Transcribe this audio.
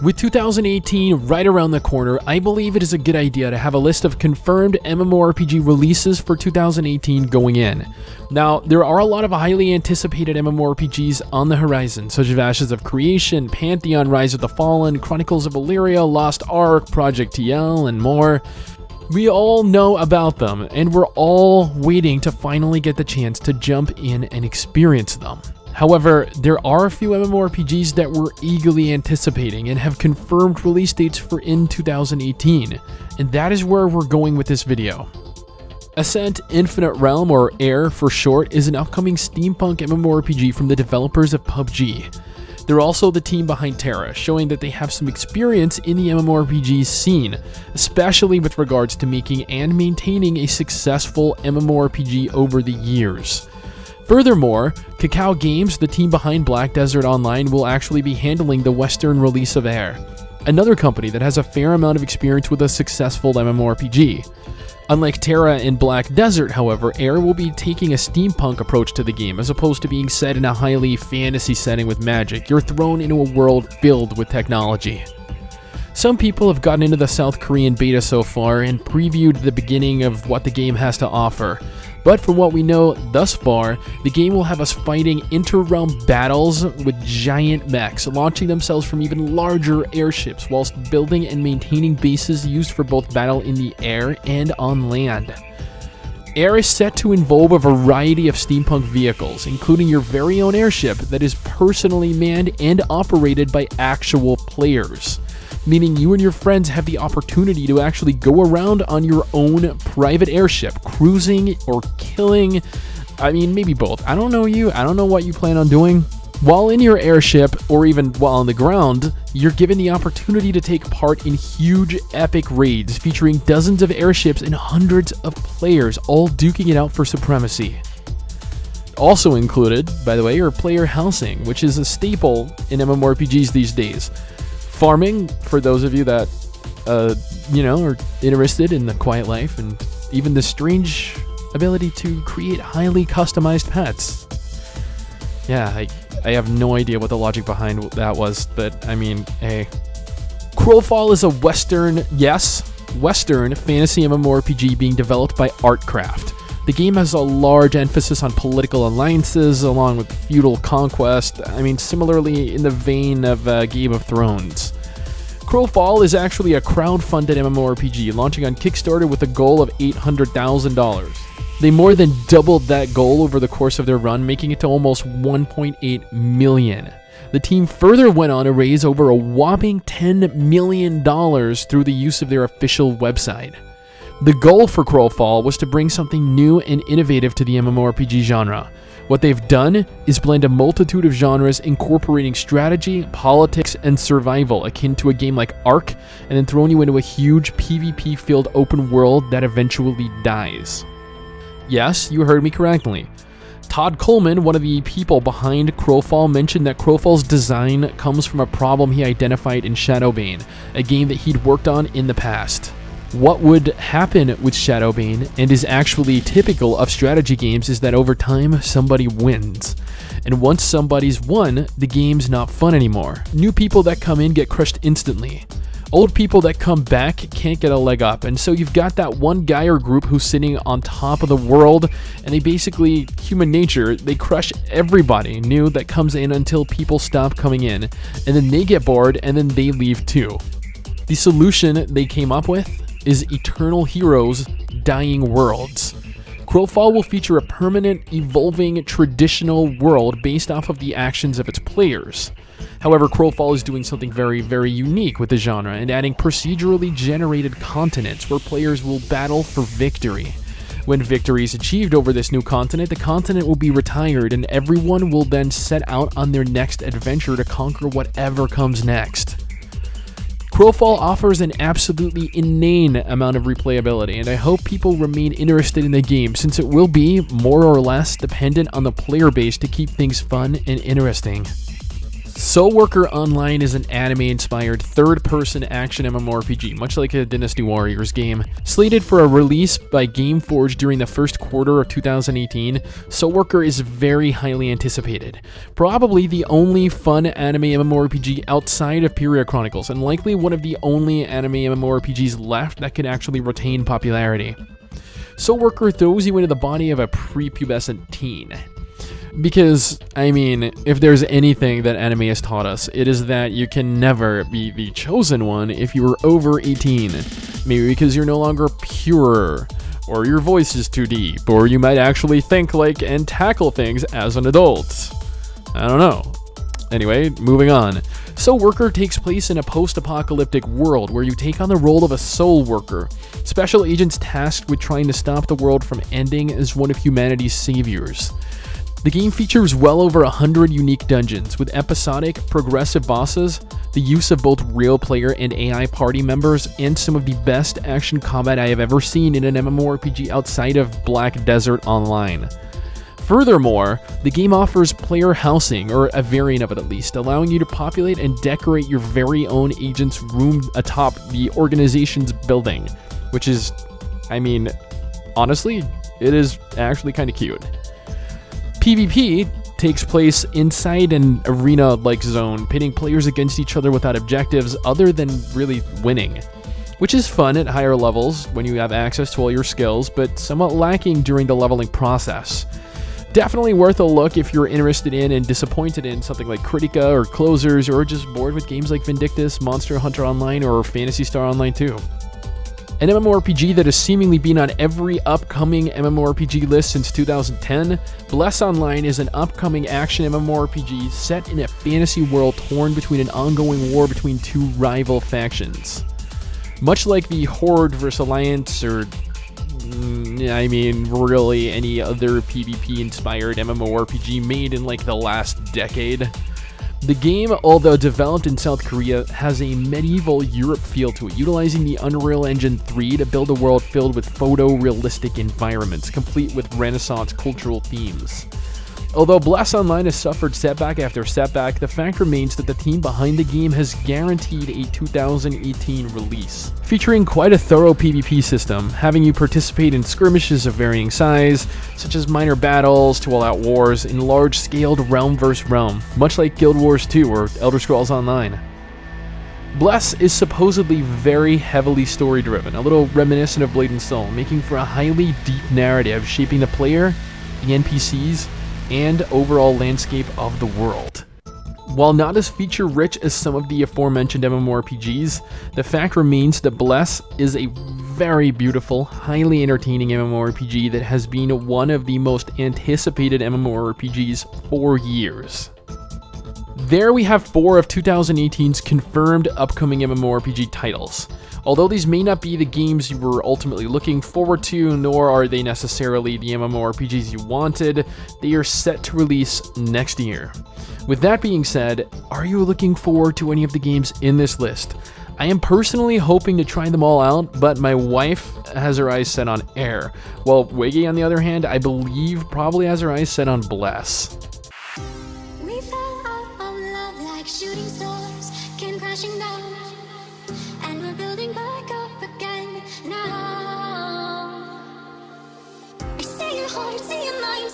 With 2018 right around the corner, I believe it is a good idea to have a list of confirmed MMORPG releases for 2018 going in. Now, there are a lot of highly anticipated MMORPGs on the horizon, such as Ashes of Creation, Pantheon, Rise of the Fallen, Chronicles of Illyria, Lost Ark, Project TL, and more. We all know about them, and we're all waiting to finally get the chance to jump in and experience them. However, there are a few MMORPGs that we're eagerly anticipating and have confirmed release dates for in 2018, and that is where we're going with this video. Ascent Infinite Realm, or AIR for short, is an upcoming steampunk MMORPG from the developers of PUBG. They're also the team behind Terra, showing that they have some experience in the MMORPG scene, especially with regards to making and maintaining a successful MMORPG over the years. Furthermore, Cacao Games, the team behind Black Desert Online, will actually be handling the Western release of AIR, another company that has a fair amount of experience with a successful MMORPG. Unlike Terra and Black Desert, however, AIR will be taking a steampunk approach to the game, as opposed to being set in a highly fantasy setting with magic. You're thrown into a world filled with technology. Some people have gotten into the South Korean beta so far and previewed the beginning of what the game has to offer. But from what we know thus far, the game will have us fighting inter-realm battles with giant mechs, launching themselves from even larger airships, whilst building and maintaining bases used for both battle in the air and on land. AIR is set to involve a variety of steampunk vehicles, including your very own airship that is personally manned and operated by actual players, meaning you and your friends have the opportunity to actually go around on your own private airship, cruising or killing. I mean, maybe both. I don't know you. I don't know what you plan on doing. While in your airship, or even while on the ground, you're given the opportunity to take part in huge, epic raids featuring dozens of airships and hundreds of players, all duking it out for supremacy. Also included, by the way, are player housing, which is a staple in MMORPGs these days. Farming, for those of you that, are interested in the quiet life, and even the strange ability to create highly customized pets. Yeah, I have no idea what the logic behind that was, but I mean, hey. Crowfall is a Western fantasy MMORPG being developed by Artcraft. The game has a large emphasis on political alliances along with feudal conquest, similarly in the vein of Game of Thrones. Crowfall is actually a crowd-funded MMORPG launching on Kickstarter with a goal of $800,000. They more than doubled that goal over the course of their run, making it to almost $1.8 million. The team further went on to raise over a whopping $10 million through the use of their official website. The goal for Crowfall was to bring something new and innovative to the MMORPG genre. What they've done is blend a multitude of genres incorporating strategy, politics, and survival akin to a game like Ark, and then thrown you into a huge PvP-filled open world that eventually dies. Yes, you heard me correctly. Todd Coleman, one of the people behind Crowfall, mentioned that Crowfall's design comes from a problem he identified in Shadowbane, a game that he'd worked on in the past. What would happen with Shadowbane, and is actually typical of strategy games, is that over time, somebody wins. And once somebody's won, the game's not fun anymore. New people that come in get crushed instantly. Old people that come back can't get a leg up, and so you've got that one guy or group who's sitting on top of the world, and they basically, human nature, they crush everybody new that comes in until people stop coming in, and then they get bored, and then they leave too. The solution they came up with is Eternal Heroes Dying Worlds. Crowfall will feature a permanent, evolving, traditional world based off of the actions of its players. However, Crowfall is doing something very, very unique with the genre and adding procedurally generated continents where players will battle for victory. When victory is achieved over this new continent, the continent will be retired and everyone will then set out on their next adventure to conquer whatever comes next. Crowfall offers an absolutely inane amount of replayability, and I hope people remain interested in the game since it will be, more or less, dependent on the player base to keep things fun and interesting. Soul Worker Online is an anime-inspired third-person action MMORPG, much like a Dynasty Warriors game. Slated for a release by Gameforge during the first quarter of 2018, Soul Worker is very highly anticipated. Probably the only fun anime MMORPG outside of Period Chronicles, and likely one of the only anime MMORPGs left that could actually retain popularity. Soul Worker throws you into the body of a prepubescent teen. Because, I mean, if there's anything that anime has taught us, it is that you can never be the chosen one if you are over 18. Maybe because you're no longer pure, or your voice is too deep, or you might actually think like and tackle things as an adult. I don't know. Anyway, moving on. Soul Worker takes place in a post-apocalyptic world where you take on the role of a soul worker, special agents tasked with trying to stop the world from ending as one of humanity's saviors. The game features well over 100 unique dungeons, with episodic, progressive bosses, the use of both real player and AI party members, and some of the best action combat I have ever seen in an MMORPG outside of Black Desert Online. Furthermore, the game offers player housing, or a variant of it at least, allowing you to populate and decorate your very own agent's room atop the organization's building, which is, I mean, honestly, it is actually kind of cute. PvP takes place inside an arena-like zone, pitting players against each other without objectives other than really winning, which is fun at higher levels when you have access to all your skills, but somewhat lacking during the leveling process. Definitely worth a look if you're interested in and disappointed in something like Critica or Closers, or just bored with games like Vindictus, Monster Hunter Online, or Phantasy Star Online 2. An MMORPG that has seemingly been on every upcoming MMORPG list since 2010, Bless Online is an upcoming action MMORPG set in a fantasy world torn between an ongoing war between two rival factions. Much like the Horde vs. Alliance, or I mean, really any other PvP-inspired MMORPG made in like the last decade. The game, although developed in South Korea, has a medieval Europe feel to it, utilizing the Unreal Engine 3 to build a world filled with photorealistic environments, complete with Renaissance cultural themes. Although Bless Online has suffered setback after setback, the fact remains that the team behind the game has guaranteed a 2018 release, featuring quite a thorough PvP system, having you participate in skirmishes of varying size, such as minor battles to all-out wars in large-scaled realm vs. realm, much like Guild Wars 2 or Elder Scrolls Online. Bless is supposedly very heavily story-driven, a little reminiscent of Blade and Soul, making for a highly deep narrative shaping the player, the NPCs, and overall landscape of the world. While not as feature-rich as some of the aforementioned MMORPGs, the fact remains that Bless is a very beautiful, highly entertaining MMORPG that has been one of the most anticipated MMORPGs for years. There we have 4 of 2018's confirmed upcoming MMORPG titles. Although these may not be the games you were ultimately looking forward to, nor are they necessarily the MMORPGs you wanted, they are set to release next year. With that being said, are you looking forward to any of the games in this list? I am personally hoping to try them all out, but my wife has her eyes set on Air, while Wiggy, on the other hand, I believe probably has her eyes set on Bless. We fell out of love like shooting stars, came crashing down, and we're building back up again now. I see your heart, see your mind.